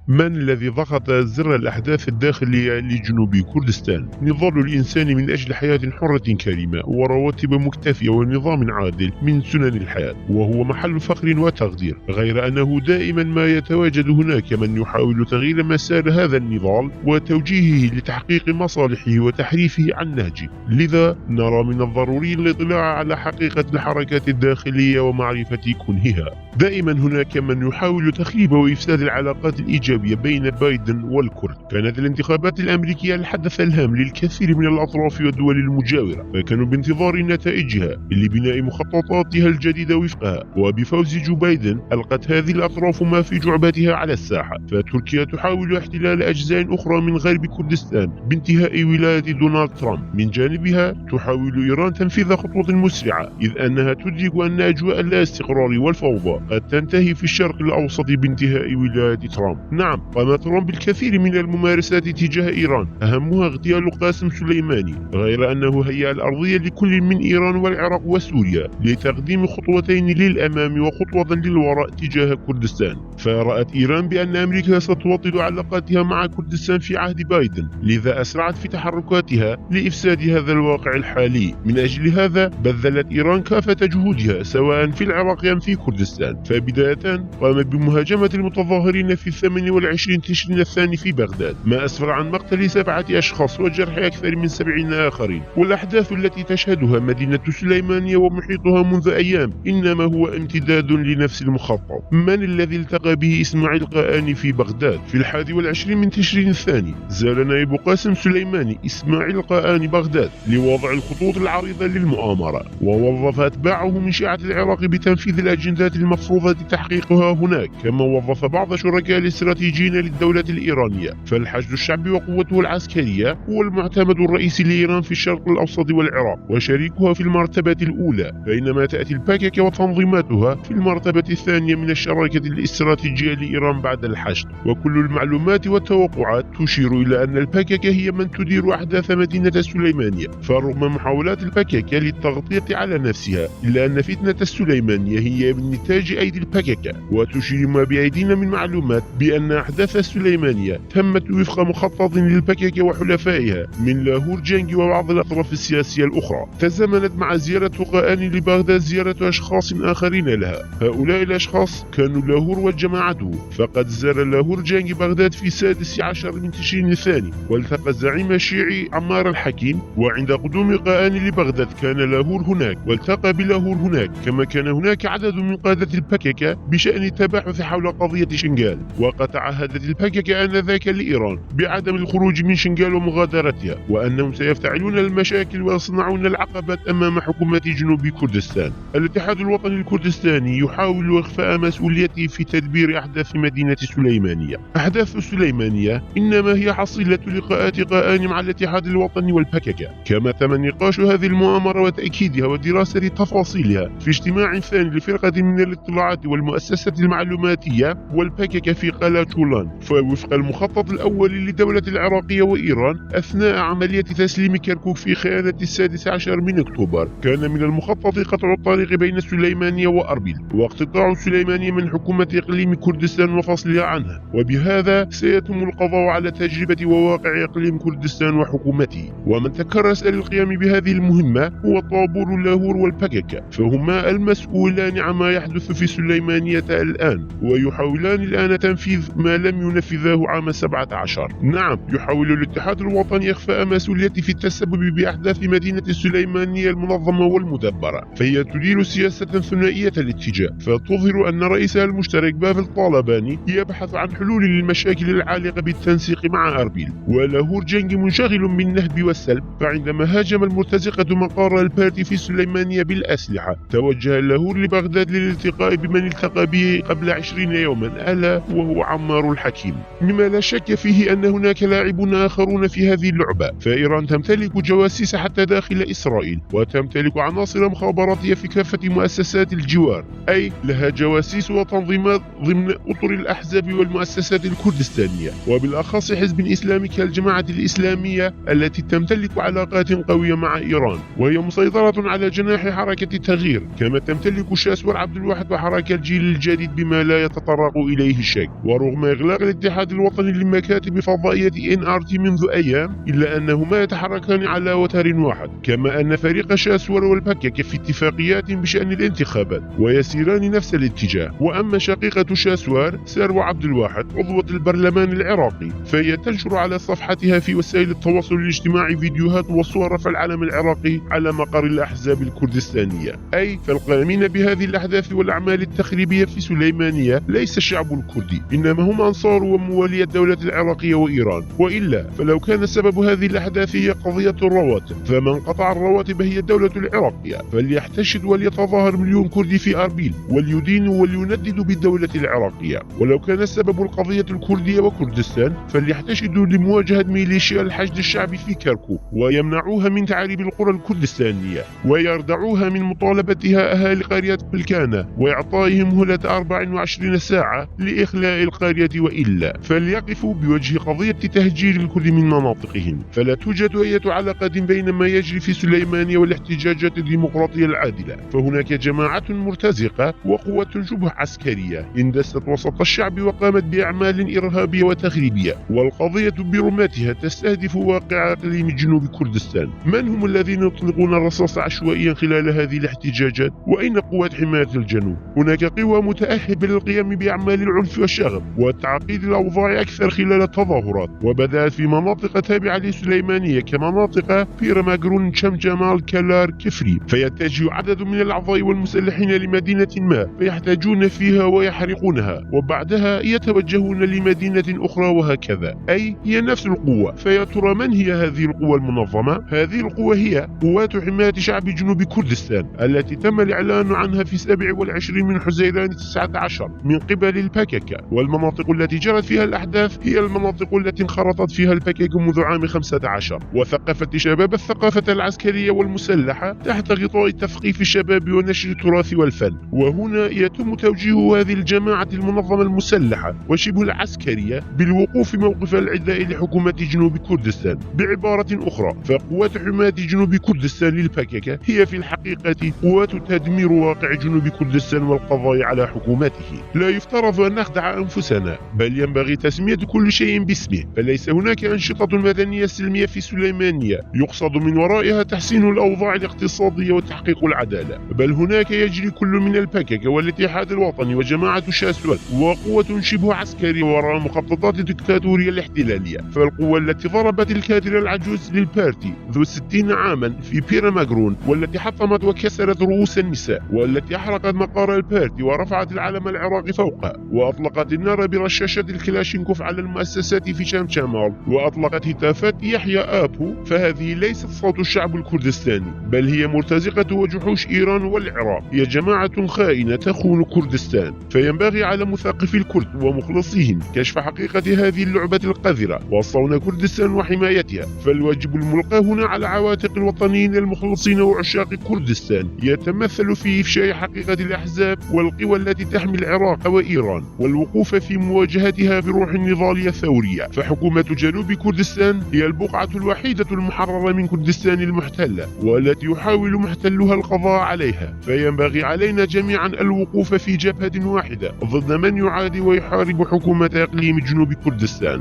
من الذي ضغط زر الأحداث الداخلية لجنوب كردستان؟ نضال الإنسان من أجل حياة حرة كريمة ورواتب مكتفية ونظام عادل من سنن الحياة، وهو محل فخر وتقدير، غير أنه دائما ما يتواجد هناك من يحاول تغيير مسار هذا النضال وتوجيهه لتحقيق مصالحه وتحريفه عن نهجه. لذا نرى من الضروري الاطلاع على حقيقة الحركات الداخلية ومعرفة كنهها. دائما هناك من يحاول تخريب وإفساد العلاقات الإيجابية بين بايدن والكرد. كانت الانتخابات الأمريكية الحدث الهام للكثير من الأطراف والدول المجاورة، فكانوا بانتظار نتائجها لبناء مخططاتها الجديدة وفقها. وبفوز جو بايدن ألقت هذه الأطراف ما في جعبتها على الساحة، فتركيا تحاول احتلال أجزاء أخرى من غرب كردستان بانتهاء ولاية دونالد ترامب. من جانبها تحاول إيران تنفيذ خطوة مسرعة، إذ أنها تدرك أن أجواء اللا استقرار والفوضى قد تنتهي في الشرق الأوسط بانتهاء ولاية ترامب. نعم، قام ترامب بالكثير من الممارسات تجاه إيران، أهمها اغتيال قاسم سليماني، غير أنه هيأ الأرضية لكل من إيران والعراق وسوريا لتقديم خطوتين للأمام وخطوة للوراء تجاه كردستان. فرأت إيران بأن أمريكا ستوطد علاقاتها مع كردستان في عهد بايدن، لذا أسرعت في تحركاتها لإفساد هذا الواقع الحالي. من أجل هذا بذلت إيران كافة جهودها سواء في العراق أم في كردستان. فبداية قامت بمهاجمة المتظاهرين في 28 تشرين الثاني في بغداد، ما أسفر عن مقتل 7 أشخاص وجرح أكثر من 70 آخرين. والأحداث التي تشهدها مدينة سليمانية ومحيطها منذ أيام إنما هو امتداد لنفس المخطط. من الذي التقى به إسماعيل قآني في بغداد؟ في 21 من تشرين الثاني زار نائب قاسم سليماني إسماعيل قآني بغداد لوضع الخطوط العريضة للمؤامرة، ووظف أتباعه من شيعة العراق بتنفيذ الأجندات المفروضة تحقيقها هناك، كما وظف بعض شركاء الاستراتيجيين للدولة الإيرانية. فالحشد الشعبي وقوته العسكرية هو المعتمد الرئيسي لإيران في الشرق الأوسط والعراق وشريكها في المرتبة الأولى، بينما تأتي الباكك وتنظيماتها في المرتبة الثانية من الشراكة الاستراتيجية لإيران بعد الحشد. وكل المعلومات والتوقعات تشير إلى أن الباكك هي من تدير أحداث مدينة سليمانية. فرغم محاولات الباكك للتغطية على نفسها، إلا أن فتنة السليمانية هي من نتاج أيدي الباكك. وتشير ما بأيدينا من معلومات بأن أحداث السليمانية تمت وفق مخطط للباكك وحلفائها من لاهور جانجي وبعض الأطراف السياسية الأخرى. تزامنت مع زيارة قآني لبغداد زيارة أشخاص آخرين لها. هؤلاء الأشخاص كانوا لاهور وجماعته، فقد زار لاهور جانجي بغداد في 16 من تشرين الثاني والتقى الزعيم الشيعي عمار الحكيم. وعند قدوم قآني لبغداد كان لاهور هناك والتقى بلاهور هناك، كما كان هناك عدد من قادة الباكك بشأن التباحث حول قضية شنغال. وقد تعهدت الباكك آنذاك لإيران بعدم الخروج من شنغال ومغادرتها، وأنهم سيفتعلون المشاكل ويصنعون العقبات أمام حكومة جنوب كردستان. الاتحاد الوطني الكردستاني يحاول إخفاء مسؤوليته في تدبير أحداث مدينة سليمانية. أحداث سليمانية إنما هي حصيلة لقاءات قآني مع الاتحاد الوطني والباكك، كما تم نقاش هذه المؤامرة وتأكيدها ودراسة تفاصيلها في اجتماع ثاني لفرقة من الاطلاعات والمؤسسات المعلوماتية والباكك في قلعة شولان. فوفق المخطط الأول للدولة العراقية وإيران أثناء عملية تسليم كركوك في خيانة 16 من أكتوبر، كان من المخطط قطع الطريق بين سليمانية وأربيل واقتطاع سليمانية من حكومة إقليم كردستان وفصلها عنها، وبهذا سيتم القضاء على تجربة وواقع إقليم كردستان وحكومته. ومن تكرس للقيام بهذه المهمة هو طابور لاهور والباكك، فهما المسؤولان عما يحدث في سليمانية الآن، ويحاولان الآن تنفيذ ما لم ينفذه عام 17. نعم، يحاول الاتحاد الوطني إخفاء مسؤوليته في التسبب بأحداث مدينة سليمانية المنظمة والمدبرة، فهي تدير سياسة ثنائية الاتجاه، فتظهر أن رئيسها المشترك بافل طالباني يبحث عن حلول للمشاكل العالقة بالتنسيق مع أربيل، ولاهور جانجي منشغل بالنهب والسلب. فعندما هاجم المرتزقة مقر البارتي في سليمانية بالأسلحة، توجه لاهور لبغداد للالتقاء بمن التقى به قبل 20 يوما، ألا وهو عمار الحكيم. مما لا شك فيه أن هناك لاعبون آخرون في هذه اللعبة، فإيران تمتلك جواسيس حتى داخل إسرائيل، وتمتلك عناصر مخابراتية في كافة مؤسسات الجوار، أي لها جواسيس وتنظيمات ضمن أطر الأحزاب والمؤسسات الكردستانية، وبالأخص حزب إسلامي كالجماعة الإسلامية التي تمتلك علاقات قوية مع إيران، وهي مسيطرة على جناح حركة التغيير، كما تمتلك شاس والعبد الواحد وحركة الجيل الجديد بما لا يتطرق إليه الشك. ورغم ورغم إغلاق الاتحاد الوطني للمكاتب الفضائية NRT منذ أيام، إلا أنهما يتحركان على وتر واحد، كما أن فريق شاسور والبكك في اتفاقيات بشأن الانتخابات ويسيران نفس الاتجاه. وأما شقيقة شاسور سارة عبد الواحد عضوة البرلمان العراقي، فهي تنشر على صفحتها في وسائل التواصل الاجتماعي فيديوهات وصور رفع العلم العراقي على مقر الأحزاب الكردستانية. أي فالقائمين بهذه الأحداث والأعمال التخريبية في سليمانية ليس الشعب الكردي، إنما هم أنصار وموالي الدولة العراقية وإيران. وإلا فلو كان سبب هذه الأحداث هي قضية الرواتب، فمن قطع الرواتب هي الدولة العراقية، فليحتشد وليتظاهر مليون كردي في أربيل وليدينوا ولينددوا بالدولة العراقية. ولو كان السبب القضية الكردية وكردستان، فليحتشدوا لمواجهة ميليشيا الحشد الشعبي في كركوك ويمنعوها من تعريب القرى الكردستانية ويردعوها من مطالبتها أهالي قرية بلكانة وإعطائهم مهلة 24 ساعة لإخلاء القرية، وإلا فليقفوا بوجه قضية تهجير الكرد من مناطقهم. فلا توجد أي علاقة بين ما يجري في سليمانية والاحتجاجات الديمقراطية العادلة، فهناك جماعة مرتزقة وقوة شبه عسكرية اندست وسط الشعب وقامت بأعمال إرهابية وتخريبية، والقضية برمتها تستهدف واقع إقليم جنوب كردستان. من هم الذين يطلقون الرصاص عشوائيا خلال هذه الاحتجاجات؟ وأين قوات حماية الجنوب؟ هناك قوى متأهبة للقيام بأعمال العنف والشغب وتعقيد الأوضاع أكثر خلال التظاهرات، وبدأت في مناطق تابعة لسليمانية كمناطق بيرماغرون، شمجمال، كلار، كفري، فيتجه عدد من الأعضاء والمسلحين لمدينة ما فيحتاجون فيها ويحرقونها، وبعدها يتوجهون لمدينة أخرى، وهكذا. أي هي نفس القوة. فيا ترى من هي هذه القوة المنظمة؟ هذه القوة هي قوات حماية شعب جنوب كردستان التي تم الإعلان عنها في 27 من حزيران 19 من قبل البكك. والمناطق التي جرت فيها الأحداث هي المناطق التي انخرطت فيها البكك منذ عام 15، وثقفت شباب الثقافة العسكرية والمسلحة تحت غطاء تثقيف الشباب ونشر التراث والفن. وهنا يتم توجيه هذه الجماعة المنظمة المسلحة وشبه العسكرية بالوقوف موقف العداء لحكومة جنوب كردستان. بعبارة أخرى، فقوات حماية جنوب كردستان للبكك هي في الحقيقة قوات تدمير واقع جنوب كردستان والقضاء على حكومته. لا يفترض أن نخدع أنفسنا، بل ينبغي تسمية كل شيء باسمه. فليس هناك أنشطة مدنية سلمية في سليمانية يقصد من ورائها تحسين الأوضاع الاقتصادية وتحقيق العدالة، بل هناك يجري كل من البكك والاتحاد الوطني وجماعة شاسول وقوة شبه عسكرية وراء مخططات الدكتاتورية الاحتلالية. فالقوة التي ضربت الكادر العجوز للبارتي ذو 60 عاما في بيرماغرون، والتي حطمت وكسرت رؤوس النساء، والتي أحرقت مقر البارتي ورفعت العلم العراقي فوقه، وأطلقت النار برشاشات الكلاشينكوف على المؤسسات في شمال، وأطلقت هتافات يحيى آبو، فهذه ليست صوت الشعب الكردستاني، بل هي مرتزقة وجحوش إيران والعراق. هي جماعة خائنة تخون كردستان. فينبغي على مثقفي الكرد ومخلصيهم كشف حقيقة هذه اللعبة القذرة وصون كردستان وحمايتها. فالواجب الملقى هنا على عواتق الوطنيين المخلصين وعشاق كردستان يتمثل في إفشاء حقيقة الأحزاب والقوى التي تحمي العراق وإيران، والوقوف في مواجهتها بروح النضالية الثورية. فحكومة جنوب كردستان هي البقعة الوحيدة المحررة من كردستان المحتلة، والتي يحاول محتلها القضاء عليها. فينبغي علينا جميعا الوقوف في جبهة واحدة ضد من يعادي ويحارب حكومة إقليم جنوب كردستان.